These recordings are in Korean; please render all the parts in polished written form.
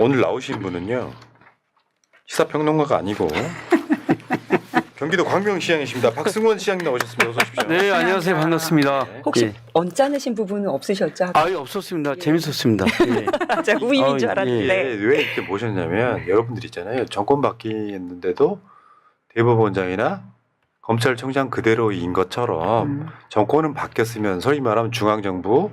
오늘 나오신 분은요 시사평론가가 아니고 경기도 광명시장이십니다. 박승원 시장님 나오셨습니다. 어서 오십시오. 네, 안녕하세요. 반갑습니다. 혹시 예. 언짢으신 부분은 없으셨죠? 아유, 없었습니다. 재밌었습니다. 예. 제가 우인인 줄 알았는데. 왜 이렇게 모셨냐면 여러분들 있잖아요. 정권 바뀌었는데도 대법원장이나 검찰총장 그대로인 것처럼 정권은 바뀌었으면 소위 말하면 중앙정부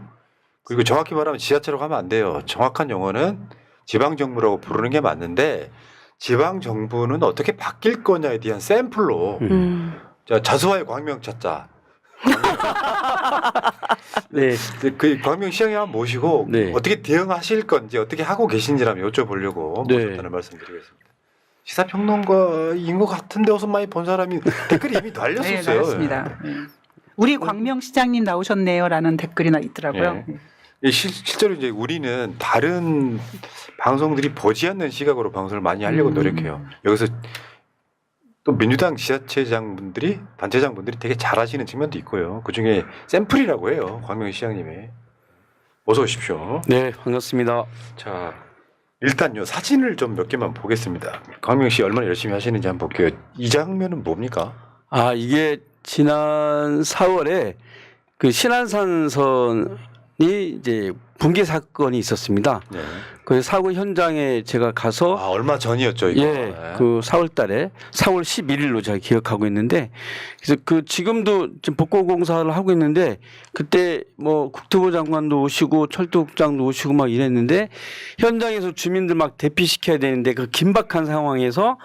그리고 정확히 말하면 지자체로 가면 안 돼요. 정확한 용어는 지방정부라고 부르는 게 맞는데 지방정부는 어떻게 바뀔 거냐에 대한 샘플로 자, 자수와의 광명 찾자. 네. 그 광명시장에 한번 모시고 네. 어떻게 대응하실 건지 어떻게 하고 계신지 한번 여쭤보려고 네. 모셨다는 말씀드리겠습니다. 시사평론가인 것 같은데 어서 많이 본 사람이 댓글이 이미 달렸었어요. 네, 달렸습니다. 네. 우리 광명시장님 나오셨네요라는 댓글이나 있더라고요. 네. 실제로 이제 우리는 다른 방송들이 보지 않는 시각으로 방송을 많이 하려고 노력해요. 여기서 또 민주당 지자체장분들이 단체장분들이 되게 잘하시는 측면도 있고요. 그 중에 샘플이라고 해요. 광명시장님이. 어서 오십시오. 네, 반갑습니다. 자, 일단요 사진을 좀 몇 개만 보겠습니다. 광명시 얼마나 열심히 하시는지 한번 볼게요. 이 장면은 뭡니까? 아, 이게 지난 4월에 그 신안산선이 이제 붕괴 사건이 있었습니다. 네. 그 사고 현장에 제가 가서 아 얼마 전이었죠 이거. 예, 네. 그 4월 달에 4월 11일로 제가 기억하고 있는데 그래서 그 지금도 지금 복구 공사를 하고 있는데 그때 뭐 국토부 장관도 오시고 철도국장도 오시고 막 이랬는데 현장에서 주민들 막 대피시켜야 되는데 그 긴박한 상황에서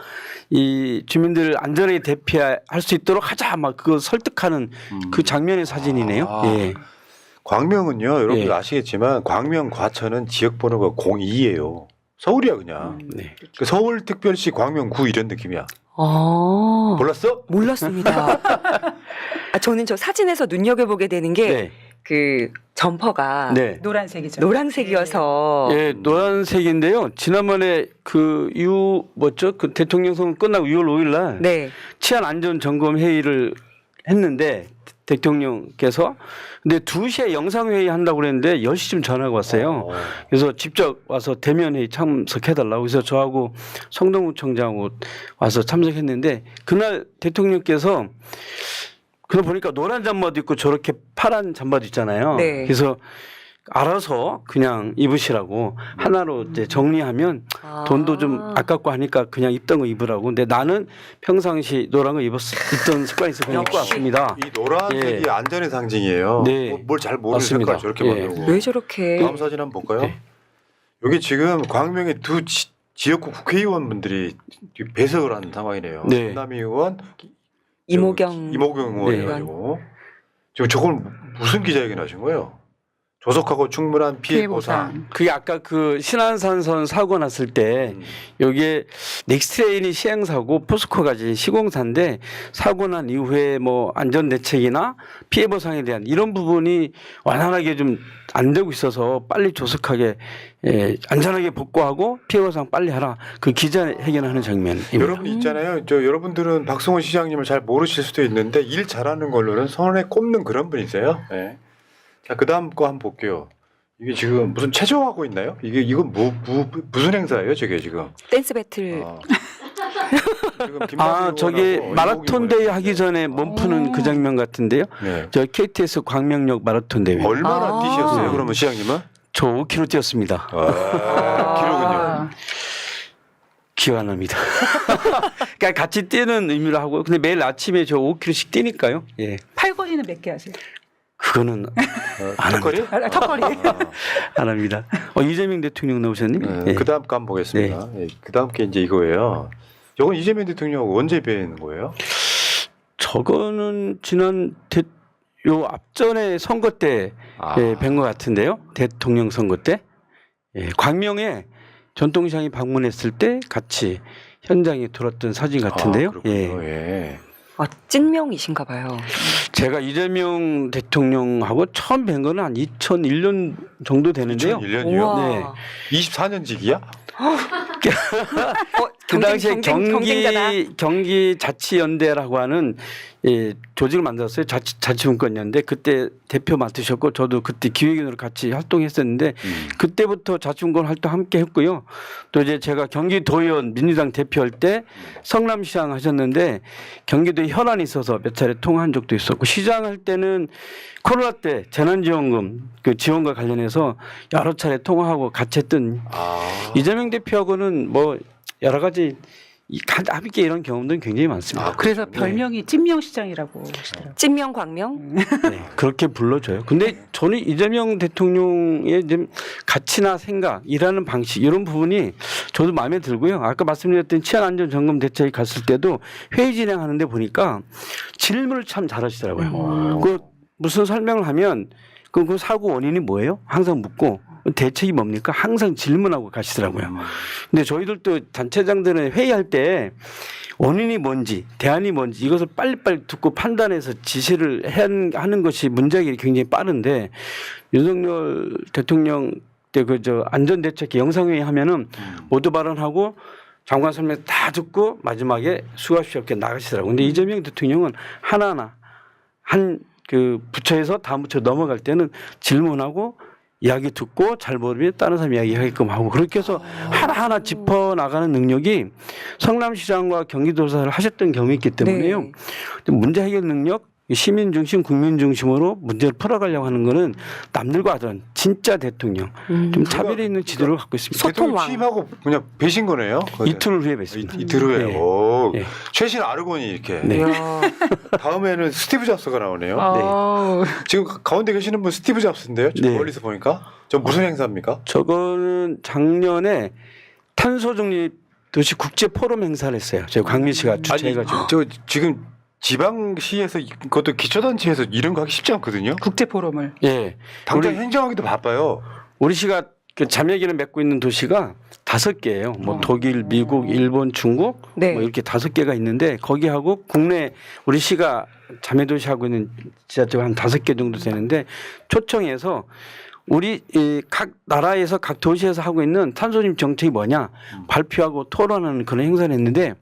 이 주민들을 안전하게 대피할 수 있도록 하자 막 그거 설득하는 그 장면의 사진이네요. 아. 예. 광명은요 여러분들 예. 아시겠지만 광명 과천은 지역 번호가 02예요. 서울이야 그냥. 네. 그 서울특별시 광명구 이런 느낌이야. 아, 몰랐어? 몰랐습니다. 아, 저는 저 사진에서 눈여겨보게 되는 게 네. 그 점퍼가 네. 노란색이죠. 노란색이어서 예, 노란색인데요. 지난번에 그 그 대통령 선거 끝나고 6월 5일 날 네. 치안 안전 점검 회의를 했는데 대통령께서 근데 2시에 영상 회의 한다고 그랬는데 10시쯤 전화가 왔어요. 그래서 직접 와서 대면 회의 참석해 달라고 그래서 저하고 성동구청장하고 와서 참석했는데 그날 대통령께서 그걸 보니까 노란 잠바도 있고 저렇게 파란 잠바도 있잖아요. 네. 그래서 알아서 그냥 입으시라고 하나로 이제 정리하면 아. 돈도 좀 아깝고 하니까 그냥 입던 거 입으라고. 근데 나는 평상시 노란 거 입던 습관이 있어서 그냥 입고 역시. 왔습니다. 이 노란색이 예. 안전의 상징이에요. 네. 뭘 잘 모르는 맞습니다. 색깔 저렇게 예. 만들고. 왜 저렇게 다음 사진 한번 볼까요? 네. 여기 지금 광명의 두 지역구 국회의원분들이 배석을 한 상황이네요. 네. 김남희 의원, 이모경 의원 네. 해가지고 지금 저걸 무슨 기자회견 하신 거예요? 조속하고 충분한 피해 보상. 그게 아까 그 신안산선 사고 났을 때 여기에 넥스트레인이 시행사고 포스코가 이제 시공사인데 사고 난 이후에 뭐 안전 대책이나 피해 보상에 대한 이런 부분이 완화하게 좀 안 되고 있어서 빨리 조속하게 안전하게 복구하고 피해 보상 빨리 하라. 그 기자회견하는 장면입니다. 여러분 있잖아요. 여러분들은 박승원 시장님을 잘 모르실 수도 있는데 일 잘하는 걸로는 손에 꼽는 그런 분이세요. 네. 자, 그다음 거 한번 볼게요. 이게 지금 무슨 체조하고 있나요? 이건 무슨 행사예요, 저게 지금? 댄스 배틀. 지금 김남희 아, 저기 의원하고 마라톤 대회 하기 전에 몸 푸는 그 장면 같은데요. 네. 저 KTX 광명역 마라톤 대회. 얼마나 아. 뛰셨어요? 그러면 시장님은? 저 5km 뛰었습니다. 기록은요? 기억 안 납니다. 그러니까 같이 뛰는 의미로 하고 근데 매일 아침에 저 5km씩 뛰니까요. 예. 팔걸이는 몇 개 하세요? 그거는 안 턱걸이? 턱걸이. 안 합니다. 이재명 대통령 나오셨니? 네, 그다음 거 한번 보겠습니다. 네, 그다음 게 이제 이거예요. 이건 이재명 대통령 언제 뵌 거예요? 저거는 지난 요 앞전에 선거 때 뵌 것 같은데요. 대통령 선거 때 광명에 전통시장이 방문했을 때 같이 현장에 돌았던 사진 같은데요. 그렇군요. 예. 아, 찐명이신가 봐요. 제가 이재명 대통령하고 처음 뵌 거는 한 2001년 정도 되는데요. 2001년이요? 우와. 네. 24년직이야? 그 당시에 경쟁자다. 경기자치연대라고 하는 조직을 만들었어요. 자치분권연대. 그때 대표 맡으셨고 저도 그때 기획위원으로 같이 활동했었는데 그때부터 자치분권 활동 함께 했고요. 또 이제 제가 경기도의원 민주당 대표할 때 성남시장 하셨는데 경기도에 혈안이 있어서 몇 차례 통화한 적도 있었고 시장 할 때는 코로나 때 재난지원금 그 지원과 관련해서 여러 차례 통화하고 같이 했던 이재명 대표하고는 뭐 여러 가지 함께 이런 경험들은 굉장히 많습니다. 그래서 별명이 찐명시장이라고 하시더라고요. 찐명 광명. 네, 그렇게 불러줘요. 근데 저는 이재명 대통령의 좀 가치나 생각, 일하는 방식 이런 부분이 저도 마음에 들고요. 아까 말씀드렸던 치안안전점검 대책에 갔을 때도 회의 진행하는데 보니까 질문을 참 잘하시더라고요. 그 무슨 설명을 하면 그 사고 원인이 뭐예요? 항상 묻고 대책이 뭡니까? 항상 질문하고 가시더라고요. 근데 저희들도 단체장들은 회의할 때 원인이 뭔지 대안이 뭔지 이것을 빨리빨리 듣고 판단해서 지시를 하는 것이 문제가 굉장히 빠른데 윤석열 대통령 때 그 안전대책 영상회의 하면은 모두 발언하고 장관 설명 다 듣고 마지막에 수고하십시오 이렇게 나가시더라고요. 근데 이재명 대통령은 하나하나 한 그 부처에서 다음 부처 넘어갈 때는 질문하고 이야기 듣고 잘 모르면 다른 사람 이야기하게끔 하고 그렇게 해서 하나하나 짚어 나가는 능력이 성남시장과 경기도사를 하셨던 경험이 있기 때문에요. 네. 문제 해결 능력, 시민 중심, 국민 중심으로 문제를 풀어가려고 하는 거는 남들과 다른 진짜 대통령, 좀 차별이 있는 지도를 갖고 있습니다. 소통왕. 대통령 취임하고 그냥 배신 거네요. 이틀 후에 뵀습니다. 이틀 후에. 네. 오, 네. 최신 아르곤이 이렇게. 네. 이야. 다음에는 스티브 잡스가 나오네요. 어, 지금 가운데 계시는 분 스티브 잡스인데요. 저 네. 멀리서 보니까. 저 무슨 행사입니까? 저거는 작년에 탄소 중립 도시 국제 포럼 행사를 했어요. 저희 광민시가 주최해가지고. 저 지금 지방시에서 그것도 기초단체에서 이런 거 하기 쉽지 않거든요. 국제포럼을. 예. 당장 우리- 행정하기도 바빠요. 우리 시가 그 자매기를 맺고 있는 도시가 5개예요. 뭐 독일, 미국, 일본, 중국 네. 뭐 이렇게 5개가 있는데 거기하고 국내 우리 시가 자매 도시하고 있는 지자체가 한 5개 정도 되는데 초청해서 우리 이 각 나라에서 각 도시에서 하고 있는 탄소중립 정책이 뭐냐 발표하고 토론하는 그런 행사를 했는데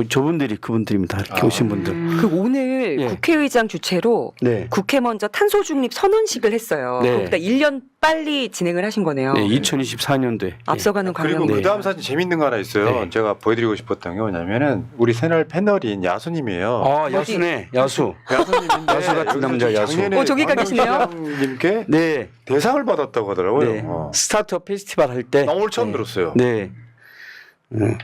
저분들이 그분들입니다. 이렇게 오신 분들. 그 오늘 예. 국회의장 주최로 네. 국회 먼저 탄소 중립 선언식을 했어요. 네. 그보다 1년 빨리 진행을 하신 거네요. 네, 2024년도에. 앞서가는 그리고 광명. 네. 그 다음 사진 재밌는 거 하나 있어요. 네. 제가 보여드리고 싶었던 게 뭐냐면은 우리 새날 패널인 야수님이에요. 아, 야수네. 야수. 야수님인데 야수 같은 남자, 야수. 저기가 계시네요. 님께 네. 대상을 받았다고 하더라고요. 네. 스타트업 페스티벌 할 때. 나 오늘 처음 네. 들었어요. 네.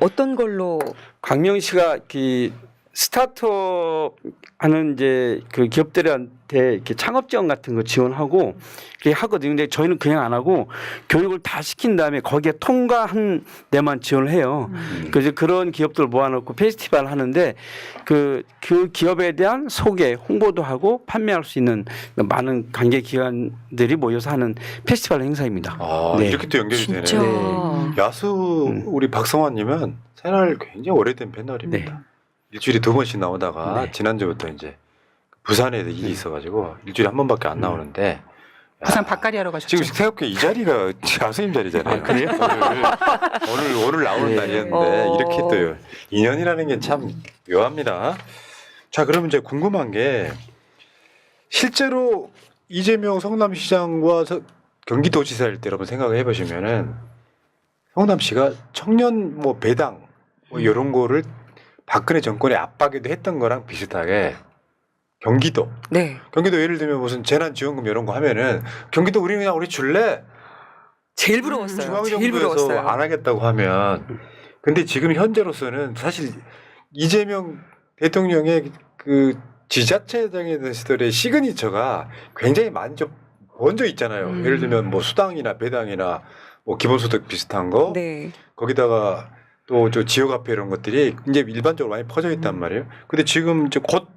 어떤 걸로 광명시가 그 스타트업 하는 이제 그 기업들한테 이렇게 창업 지원 같은 거 지원하고 그렇게 하거든요. 근데 저희는 그냥 안 하고 교육을 다 시킨 다음에 거기에 통과한 데만 지원을 해요. 그래서 그런 기업들 모아놓고 페스티벌 하는데 그 기업에 대한 소개, 홍보도 하고 판매할 수 있는 많은 관계 기관들이 모여서 하는 페스티벌 행사입니다. 아, 네. 이렇게 또 연결이 되네. 진짜 야수 우리 박성환님은 새날 굉장히 오래된 패널입니다. 일주일에 2번씩 나오다가 네. 지난주부터 이제 부산에 일이 있어가지고 일주일에 한 번밖에 안 나오는데 부산 밥가리 하러 가셨죠. 지금 생각해 이 자리가 야수님 자리잖아요. 그래요? 오늘 나오는 네. 날이었는데 이렇게 또 인연이라는 게 참 묘합니다. 자, 그러면 이제 궁금한 게 실제로 이재명 성남시장과 경기도지사일 때 여러분 생각을 해보시면은 성남시가 청년 뭐 배당 뭐 이런 거를 박근혜 정권의 압박에도 했던 거랑 비슷하게 경기도 예를 들면 무슨 재난지원금 이런 거 하면은 경기도 우리 줄래? 제일 부러웠어요. 제일 중앙정부에서 부러웠어요. 안 하겠다고 하면 근데 지금 현재로서는 사실 이재명 대통령의 그 지자체장의 시절의 시그니처가 굉장히 먼저 있잖아요. 예를 들면 뭐 수당이나 배당이나 뭐 기본소득 비슷한 거 네. 거기다가 또 저 지역화폐 이런 것들이 이제 일반적으로 많이 퍼져 있단 말이에요. 근데 지금 이제 곧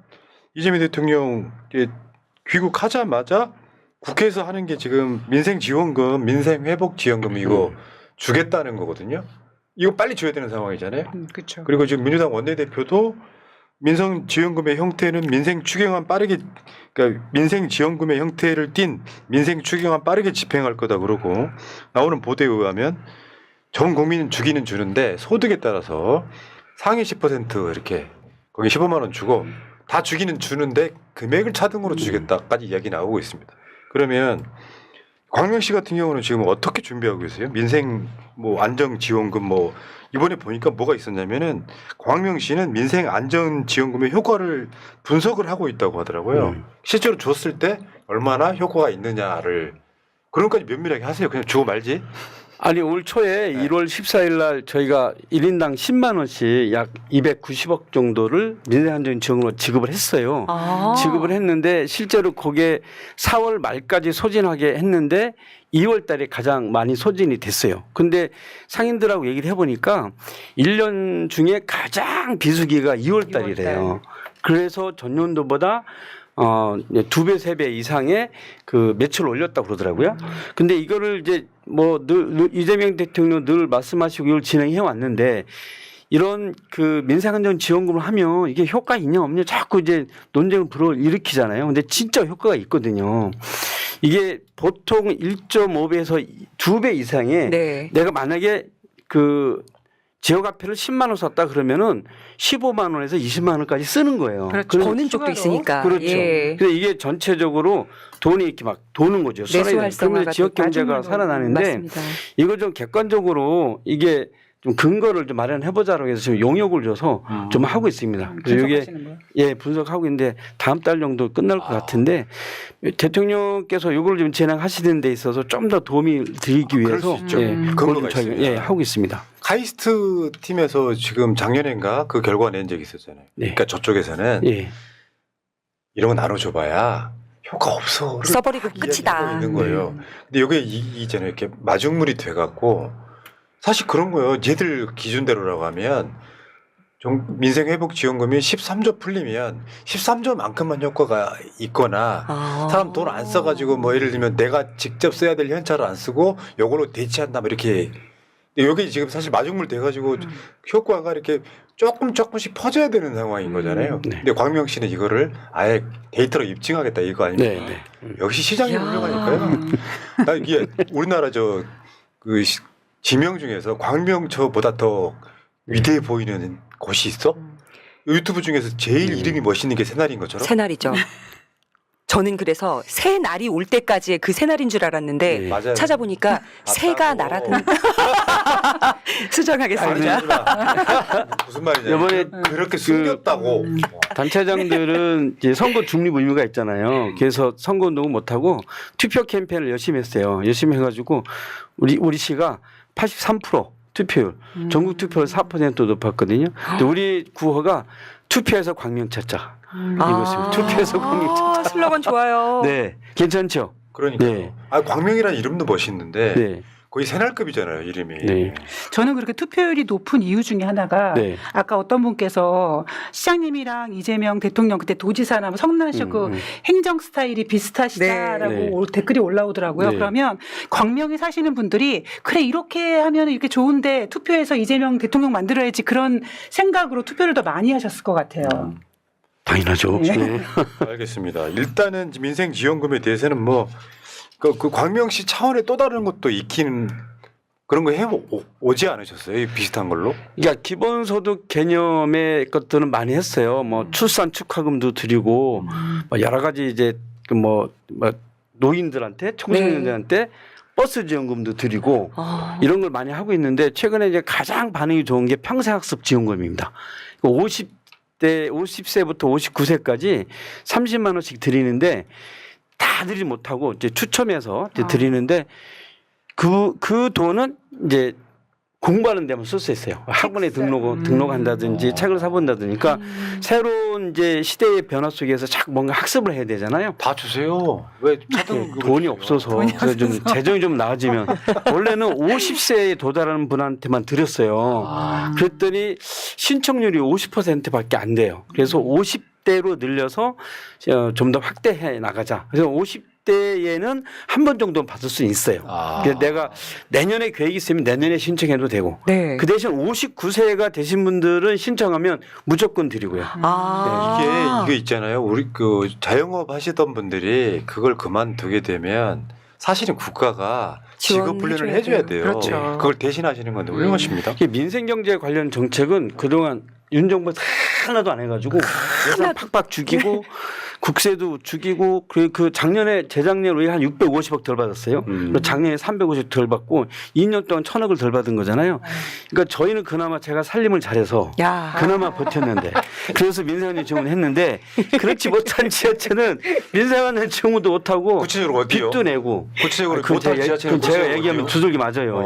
이재명 대통령 귀국하자마자 국회에서 하는 게 지금 민생지원금, 민생회복지원금 이거 주겠다는 거거든요. 이거 빨리 줘야 되는 상황이잖아요. 그렇죠. 그리고 지금 민주당 원내대표도 민생지원금의 형태는 민생지원금의 형태를 띤 민생추경안 빠르게 집행할 거다 그러고 나오는 보도에 의하면 전 국민 주기는 주는데 소득에 따라서 상위 10% 이렇게 거기 15만 원 주고 다 주기는 주는데 금액을 차등으로 주겠다까지 이야기 나오고 있습니다. 그러면 광명시 같은 경우는 지금 어떻게 준비하고 계세요? 민생 뭐 안정지원금 뭐 이번에 보니까 뭐가 있었냐면은 광명시는 민생 안정지원금의 효과를 분석을 하고 있다고 하더라고요. 실제로 줬을 때 얼마나 효과가 있느냐를 그런 것까지 면밀하게 하세요. 그냥 주고 말지. 아니 올 초에 1월 14일 날 저희가 1인당 10만 원씩 약 290억 정도를 민생안정지원금으로 지급을 했어요. 아. 지급을 했는데 실제로 그게 4월 말까지 소진하게 했는데 2월 달에 가장 많이 소진이 됐어요. 근데 상인들하고 얘기를 해보니까 1년 중에 가장 비수기가 2월 달이래요. 그래서 전년도보다 2배, 3배 이상의 그 매출을 올렸다고 그러더라고요. 근데 이거를 이제 뭐 늘 이재명 대통령 늘 말씀하시고 이걸 진행해 왔는데 이런 그 민생안정지원금을 하면 이게 효과 있냐 없냐 자꾸 이제 논쟁을 불어일으키잖아요. 근데 진짜 효과가 있거든요. 이게 보통 1.5배에서 2배 이상의 네. 내가 만약에 그 지역화폐를 10만 원 썼다 그러면은 15만 원에서 20만 원까지 쓰는 거예요. 그렇죠. 버는 쪽도 있으니까. 그렇죠. 예. 그래서 이게 전체적으로 돈이 이렇게 막 도는 거죠. 내수 활성화가 그러면 지역 경제가 또 살아나는데 맞습니다. 이거 좀 객관적으로 이게 좀 근거를 좀 마련해보자라고 해서 지금 용역을 줘서 좀 하고 있습니다. 그래서 이게 분석하시는 거예요? 예 분석하고 있는데 다음 달 정도 끝날 것 같은데 대통령께서 이걸 좀 진행하시는 데 있어서 좀 더 도움이 드리기 그럴 위해서 수 있죠. 예, 근거가 그걸 좀 저희가 있습니다. 예, 하고 있습니다. 카이스트 팀에서 지금 작년인가 그 결과 낸 적이 있었잖아요. 네. 그러니까 저쪽에서는 예. 이런 거 나눠줘봐야 효과 없어. 써버리고 이야기하고 끝이다. 있는 거예요. 근데 이게 이제는 이렇게 마중물이 돼갖고 사실 그런 거예요. 얘들 기준대로라고 하면 민생회복지원금이 13조 풀리면 13조만큼만 효과가 있거나 아. 사람 돈 안 써가지고 뭐 예를 들면 내가 직접 써야 될 현찰을 안 쓰고 요걸로 대체한다 뭐 이렇게 여기 지금 사실 마중물 돼가지고 효과가 이렇게 조금씩 퍼져야 되는 상황인 거잖아요. 네. 근데 광명시는 이거를 아예 데이터로 입증하겠다 이거 아닙니까? 네. 역시 시장이 야. 훌륭하니까요. 나 이게 우리나라 그 지명 중에서 광명저보다 더 위대해 보이는 곳이 있어? 유튜브 중에서 제일 이름이 멋있는 게 새날인 것처럼? 새날이죠. 저는 그래서 새 날이 올 때까지의 그 새날인 줄 알았는데 네. 맞아요. 찾아보니까 새가 맞다고. 날아든 수정하겠습니다. 무슨 말이냐? 이번에 그렇게 숨겼다고. 단체장들은 이제 선거 중립 의무가 있잖아요. 그래서 선거 운동을 못 하고 투표 캠페인을 열심히 했어요. 열심히 해가지고 우리 시가 83% 투표율, 전국 투표율 4% 높았거든요. 근데 우리 구호가 투표해서 광명 찾자. 이것입니다. 투표해서 광명 찾자. 슬로건 좋아요. 네, 괜찮죠? 그러니까. 네. 아 광명이라는 이름도 멋있는데 네, 거의 새날급이잖아요 이름이. 네. 저는 그렇게 투표율이 높은 이유 중에 하나가 네. 아까 어떤 분께서 시장님이랑 이재명 대통령 그때 도지사나 뭐 성남시 그 행정 스타일이 비슷하시다라고 네. 댓글이 올라오더라고요. 네. 그러면 광명에 사시는 분들이 그래 이렇게 하면 이렇게 좋은데 투표해서 이재명 대통령 만들어야지 그런 생각으로 투표를 더 많이 하셨을 것 같아요. 당연하죠. 네. 네. 알겠습니다. 일단은 민생지원금에 대해서는 뭐 그 광명시 차원의 또 다른 것도 익히는 그런 거 오지 않으셨어요? 이 비슷한 걸로? 그러니까 기본소득 개념의 것들은 많이 했어요. 뭐 출산 축하금도 드리고 뭐 여러 가지 이제 그 뭐 노인들한테 청소년들한테 버스 지원금도 드리고 이런 걸 많이 하고 있는데 최근에 이제 가장 반응이 좋은 게 평생학습 지원금입니다. 50세부터 59세까지 30만 원씩 드리는데 다 드리지 못하고 이제 추첨해서 이제 드리는데 그 돈은 이제 공부하는 데만 쓸 수 있어요. 학원에 등록한다든지 책을 사본다든지. 그러니까 새로운 이제 시대의 변화 속에서 자꾸 뭔가 학습을 해야 되잖아요. 다 주세요. 왜 차등 돈이 없어서 그래서 좀 재정이 좀 나아지면 원래는 50세에 도달하는 분한테만 드렸어요. 그랬더니 신청률이 50%밖에 안 돼요. 그래서 50대로 늘려서 좀 더 확대해 나가자. 그래서 50대에는 한 번 정도는 받을 수 있어요. 그래서 내가 내년에 계획이 있으면 내년에 신청해도 되고. 네. 그 대신 59세가 되신 분들은 신청하면 무조건 드리고요. 아. 이게 있잖아요. 우리 그 자영업 하시던 분들이 그걸 그만두게 되면 사실은 국가가 직업 훈련을 지원해줘야 해줘야 돼요. 돼요. 그렇죠. 그걸 대신하시는 건데 훌륭하십니다. 이게 민생경제 관련 정책은 그동안 윤 정부에서 하나도 안 해가지고 예산 팍팍 죽이고 국세도 죽이고 그 작년에 재작년에 우리 한 650억 덜 받았어요. 그리고 작년에 350억 덜 받고 2년 동안 1,000억을 덜 받은 거잖아요. 그러니까 저희는 그나마 제가 살림을 잘해서 야. 그나마 버텼는데 그래서 민생안전 지원을 했는데 그렇지 못한 지자체는 민생안전 지원도 못하고 구체적으로 어디요? 빚도 내고 구체적으로 그건 못한 제가, 지자체는 그건 제가 구체적으로 얘기하면 어디요? 두들기 맞아요.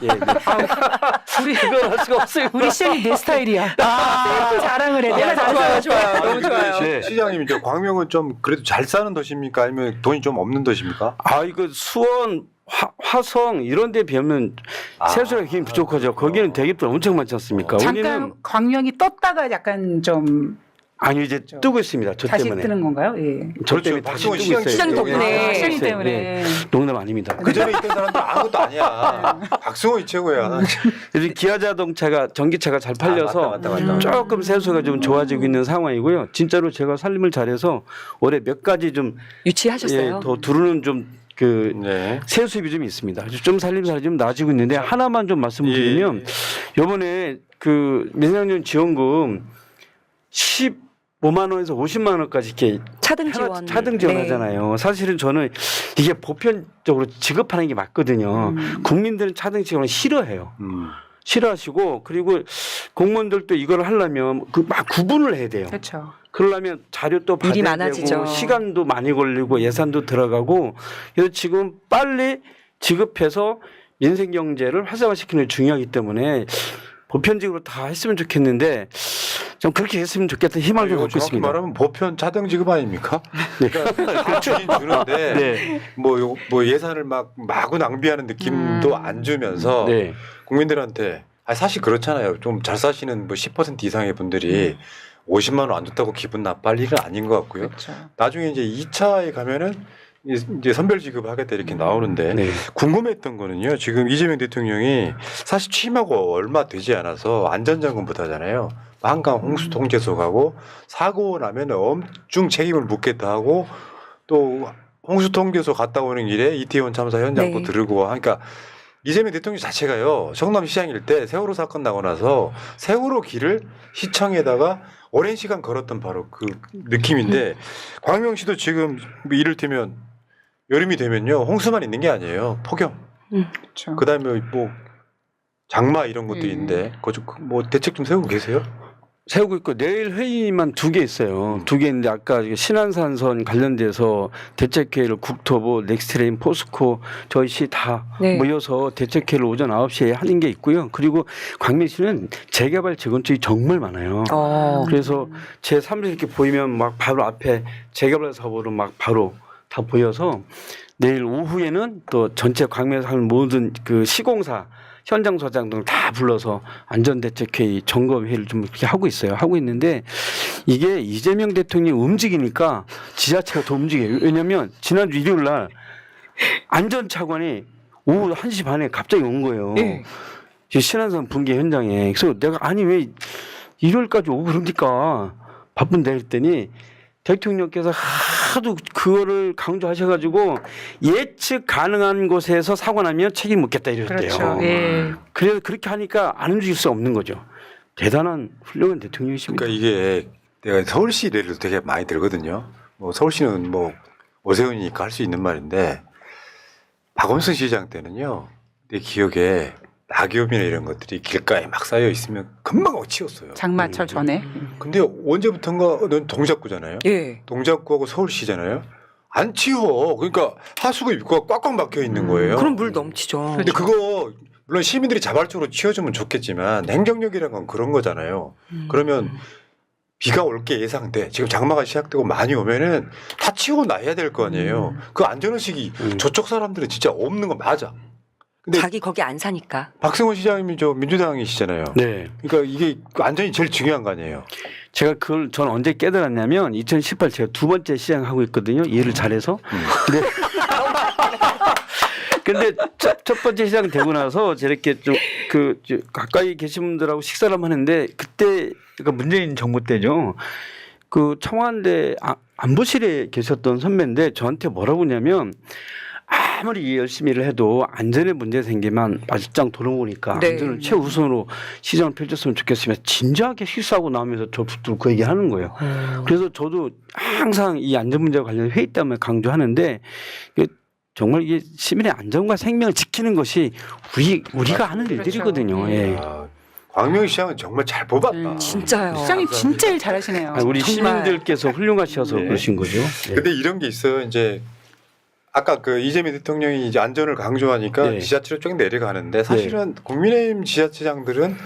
예, 네. 우리 그걸 할 수가 없어요. 우리 시장님 내 스타일이야. 셀프 자랑을 해. 내가 좋아요, 좋아요. 아니, 너무 근데 좋아요. 시- 시장님 저 광명은 좀 그래도 잘 사는 도시입니까? 아니면 돈이 좀 없는 도시입니까? 아 이거 수원 화성 이런 데 비하면 세수가 굉장히 부족하죠. 거기는 대기업들 엄청 많지 않습니까? 잠깐 우리는 광명이 떴다가 약간 좀 아니 이제 뜨고 있습니다. 저 다시 때문에. 뜨는 건가요? 예. 저 그렇죠. 때문에 다시 박수원 뜨고 시장 있어요. 시장 덕분에. 시장님 있어요. 때문에. 네. 농담 아닙니다. 그 전에 있던 사람들 아무것도 아니야. 박승호이 최고야. 요즘 기아자동차가 전기차가 잘 팔려서 맞다. 조금 세수가 좀 좋아지고 있는 상황이고요. 진짜로 제가 살림을 잘해서 올해 몇 가지 좀 유치하셨어요? 더 두르는 좀 그 네. 세수입이 좀 있습니다. 좀 살림살이 좀 나아지고 있는데 하나만 좀 말씀드리면 이번에 그 민생안전 지원금 15만 원에서 50만 원까지 이렇게 차등 지원. 차등 네. 지원하잖아요. 사실은 저는 이게 보편적으로 지급하는 게 맞거든요. 국민들은 차등 지원을 싫어해요. 싫어하시고 그리고 공무원들도 이걸 하려면 그 막 구분을 해야 돼요. 그렇죠. 그러려면 자료 또 일이 받아야 많아지죠. 되고 시간도 많이 걸리고 예산도 들어가고 그래서 지금 빨리 지급해서 민생 경제를 활성화시키는 게 중요하기 때문에 보편적으로 다 했으면 좋겠는데 좀 그렇게 했으면 좋겠다 희망을 좀 이거 갖고 정확히 있습니다. 말하면 보편 차등 지급 아닙니까? 그러니까 주긴 주는데 네. 뭐 예산을 막 마구 낭비하는 느낌도 안 주면서 네. 국민들한테 사실 그렇잖아요. 좀 잘 사시는 뭐 10% 이상의 분들이 50만 원 안 줬다고 기분 나빠할 일은 아닌 것 같고요. 그렇죠. 나중에 이제 2차에 가면은 이제 선별 지급하겠다 이렇게 나오는데 네. 궁금했던 거는요. 지금 이재명 대통령이 사실 취임하고 얼마 되지 않아서 안전장군 부타잖아요. 한강 홍수 통제소 가고 사고 나면 엄중 책임을 묻겠다 하고 또 홍수 통제소 갔다 오는 길에 이태원 참사 현장도 네. 들고 하니까 이재명 대통령 자체가요. 성남시장일 때 세월호 사건 나고 나서 세월호 길을 시청에다가 오랜 시간 걸었던 바로 그 느낌인데 광명시도 지금 이를테면 여름이 되면요 홍수만 있는 게 아니에요. 폭염. 그렇죠. 그다음에 뭐 장마 이런 것도 있는데 뭐 대책 좀 세우고 계세요? 세우고 있고 내일 회의만 2개 있어요. 2개 있는데 아까 신안산선 관련돼서 대책회의를 국토부, 넥스트레인, 포스코 저희 시 다 네. 모여서 대책회의를 오전 9시에 하는 게 있고요. 그리고 광명시는 재개발 재건축이 정말 많아요. 그래서 제 사무실 이렇게 보이면 막 바로 앞에 재개발 사업으로 막 바로 다 보여서 내일 오후에는 또 전체 광명에서 하는 모든 그 시공사 현장 소장 등을 다 불러서 안전대책회의 점검회의를 좀 이렇게 하고 있어요. 하고 있는데 이게 이재명 대통령이 움직이니까 지자체가 더 움직여요. 왜냐하면 지난주 일요일 날 안전차관이 오후 1시 반에 갑자기 온 거예요. 네. 신안산 붕괴 현장에. 그래서 내가 아니 왜 일요일까지 오고 그럽니까? 바쁜데 했더니 대통령께서 하도 그거를 강조하셔가지고 예측 가능한 곳에서 사고 나면 책임 묻겠다 이랬대요. 그렇죠. 예. 그래서 그렇게 하니까 안 움직일 수 없는 거죠. 대단한 훌륭한 대통령이십니다. 그러니까 이게 내가 서울시 예를 되게 많이 들거든요. 뭐 서울시는 뭐 오세훈이니까 할 수 있는 말인데 박원순 시장 때는요. 내 기억에 낙엽이나 이런 것들이 길가에 막 쌓여 있으면 금방 치웠어요. 장마철 전에. 근데 언제부턴가 넌 동작구잖아요. 예. 동작구하고 서울시잖아요. 안 치워. 그러니까 하수구 입구가 꽉꽉 막혀 있는 거예요. 그럼 물 넘치죠. 근데 그거 물론 시민들이 자발적으로 치워주면 좋겠지만 행정력이란 건 그런 거잖아요. 그러면 비가 올 게 예상돼. 지금 장마가 시작되고 많이 오면은 다 치워놔야 될 거 아니에요. 그 안전의식이 저쪽 사람들은 진짜 없는 건 맞아. 근데 자기 거기 안 사니까. 박승원 시장님이 저 민주당이시잖아요. 네. 그러니까 이게 안전이 제일 중요한 거 아니에요. 제가 그걸 전 언제 깨달았냐면 2018 제가 2번째 시장하고 있거든요. 이해를 잘해서. 근데 첫 번째 시장 되고 나서 저렇게 좀 그 가까이 계신 분들하고 식사를 한번 하는데 그때 그러니까 문재인 정부 때죠. 그 청와대 안보실에 계셨던 선배인데 저한테 뭐라고 하냐면 아무리 열심히 일을 해도 안전에 문제 생기면 말짱 돌아오니까 네. 안전을 최우선으로 시정을 펼쳤으면 좋겠으면 진지하게 실수하고 나오면서 저도 그 얘기 하는 거예요. 그래서 저도 항상 이 안전 문제와 관련 회의 때문에 강조하는데 정말 이게 시민의 안전과 생명을 지키는 것이 우리가 하는 일들이거든요. 예. 아, 광명시장은 정말 잘 뽑았다. 진짜요. 시장님 진짜 일 잘하시네요. 우리 정말. 시민들께서 훌륭하셔서 네. 그러신 거죠. 예. 근데 이런 게 있어요. 이제 아까 그 이재명 대통령이 이제 안전을 강조하니까 네. 지자체로 쭉 내려가는데 사실은 국민의힘 지자체장들은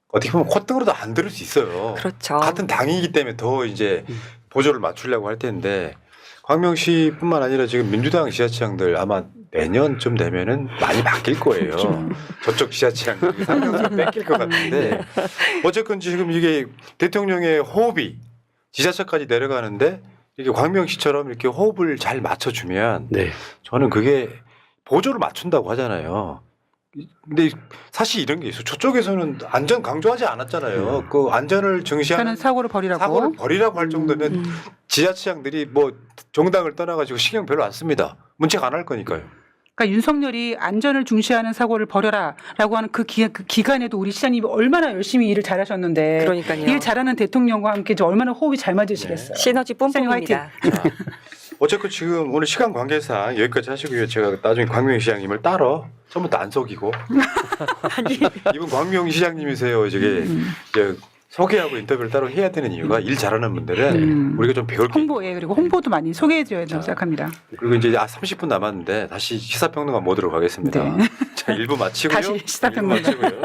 어떻게 보면 콧등으로도 안 들을 수 있어요. 그렇죠. 같은 당이기 때문에 더 이제 보조를 맞추려고 할 텐데 광명시뿐만 아니라 지금 민주당 지자체장들 아마 내년쯤 되면은 많이 바뀔 거예요. 저쪽 지자체장들이 상당수 뺏길 것 같은데 어쨌건 지금 이게 대통령의 호흡이 지자체까지 내려가는데 이게 광명시처럼 이렇게 호흡을 잘 맞춰주면 네. 저는 그게 보조를 맞춘다고 하잖아요. 근데 사실 이런 게 있어. 저쪽에서는 안전 강조하지 않았잖아요. 그 안전을 증시하는 저는 사고를 버리라고. 사고를 버리라고 할 정도면 지자체장들이 뭐 정당을 떠나가지고 신경 별로 안 씁니다. 문책 안 할 거니까요. 그러니까 윤석열이 안전을 중시하는 사고를 버려라라고 하는 그 기간에도 우리 시장님이 얼마나 열심히 일을 잘하셨는데 그러니까요. 일 잘하는 대통령과 함께 이제 얼마나 호흡이 잘 맞으시겠어요. 시너지 뿜뿜입니다. 자, 어쨌든 지금 오늘 시간 관계상 여기까지 하시고요. 제가 나중에 광명시장님을 따러 처음부터 안 속이고 이분 광명시장님이세요. 이제 소개하고 인터뷰를 따로 해야 되는 이유가 일 잘하는 분들은 우리가 좀 배울 게 홍보에 그리고 홍보도 많이 소개해줘야 된다고 생각합니다. 그리고 이제 30분 남았는데 다시 시사평론가 모드로 가겠습니다. 네. 자, 1부 마치고요. 다시 시사평론가. 일부 마치고요.